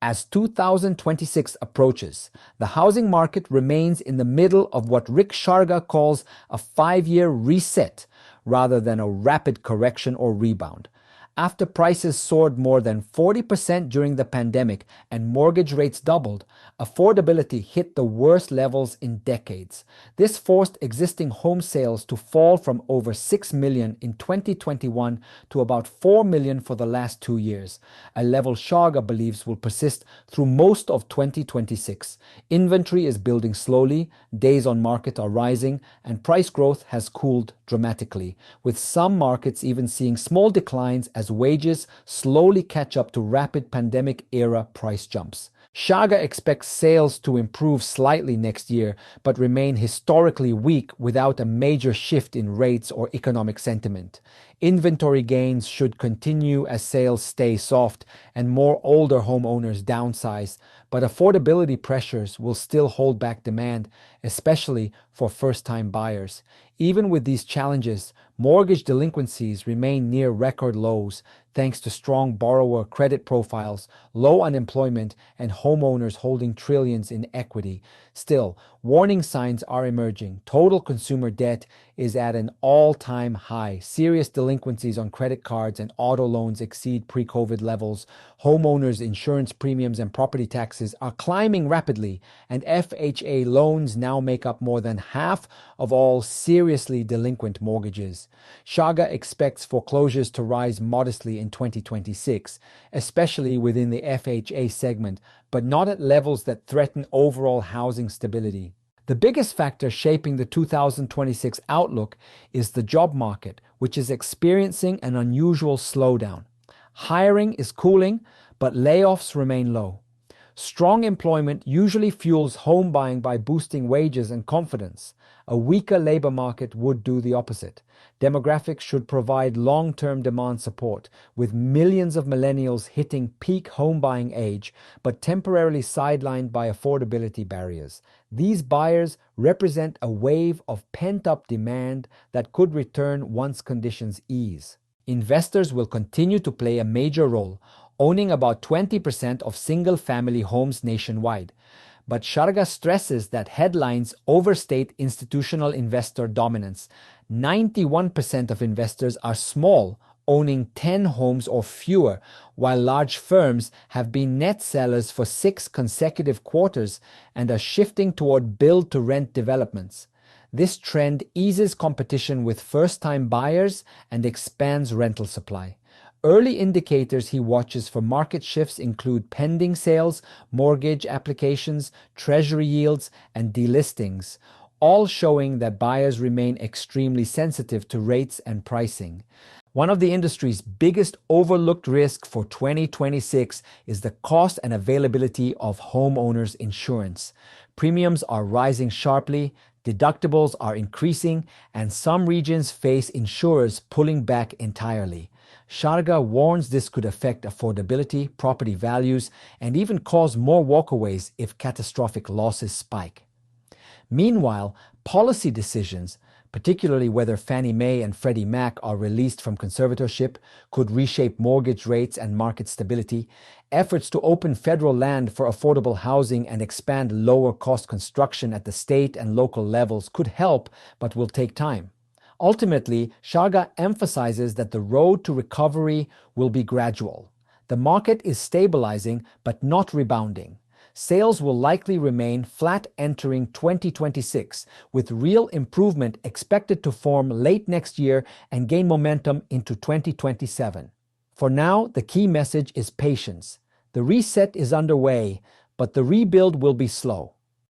As 2026 approaches, the housing market remains in the middle of what Rick Sharga calls a 5-year reset rather than a rapid correction or rebound. After prices soared more than 40% during the pandemic and mortgage rates doubled, affordability hit the worst levels in decades. This forced existing home sales to fall from over 6 million in 2021 to about 4 million for the last 2 years, a level Sharga believes will persist through most of 2026. Inventory is building slowly, days on market are rising, and price growth has cooled dramatically, with some markets even seeing small declines as wages slowly catch up to rapid pandemic-era price jumps. Sharga expects sales to improve slightly next year, but remain historically weak without a major shift in rates or economic sentiment. Inventory gains should continue as sales stay soft and more older homeowners downsize, but affordability pressures will still hold back demand, especially for first-time buyers. Even with these challenges, mortgage delinquencies remain near record lows thanks to strong borrower credit profiles, low unemployment, and homeowners holding trillions in equity. Still, warning signs are emerging. Total consumer debt is at an all-time high. Serious delinquencies on credit cards and auto loans exceed pre-COVID levels. Homeowners' insurance premiums and property taxes are climbing rapidly, and FHA loans now make up more than half of all seriously delinquent mortgages. Sharga expects foreclosures to rise modestly in 2026, especially within the FHA segment, but not at levels that threaten overall housing stability. The biggest factor shaping the 2026 outlook is the job market, which is experiencing an unusual slowdown. Hiring is cooling, but layoffs remain low. Strong employment usually fuels home buying by boosting wages and confidence. A weaker labor market would do the opposite. Demographics should provide long-term demand support, with millions of millennials hitting peak home buying age, but temporarily sidelined by affordability barriers. These buyers represent a wave of pent-up demand that could return once conditions ease. Investors will continue to play a major role, owning about 20% of single-family homes nationwide. But Sharga stresses that headlines overstate institutional investor dominance. 91% of investors are small, owning 10 homes or fewer, while large firms have been net sellers for 6 consecutive quarters and are shifting toward build-to-rent developments. This trend eases competition with first-time buyers and expands rental supply. Early indicators he watches for market shifts include pending sales, mortgage applications, treasury yields, and delistings, all showing that buyers remain extremely sensitive to rates and pricing. One of the industry's biggest overlooked risks for 2026 is the cost and availability of homeowners' insurance. Premiums are rising sharply, deductibles are increasing, and some regions face insurers pulling back entirely. Sharga warns this could affect affordability, property values, and even cause more walkaways if catastrophic losses spike. Meanwhile, policy decisions, particularly whether Fannie Mae and Freddie Mac are released from conservatorship, could reshape mortgage rates and market stability. Efforts to open federal land for affordable housing and expand lower-cost construction at the state and local levels could help, but will take time. Ultimately, Sharga emphasizes that the road to recovery will be gradual. The market is stabilizing but not rebounding. Sales will likely remain flat entering 2026, with real improvement expected to form late next year and gain momentum into 2027. For now, the key message is patience. The reset is underway, but the rebuild will be slow.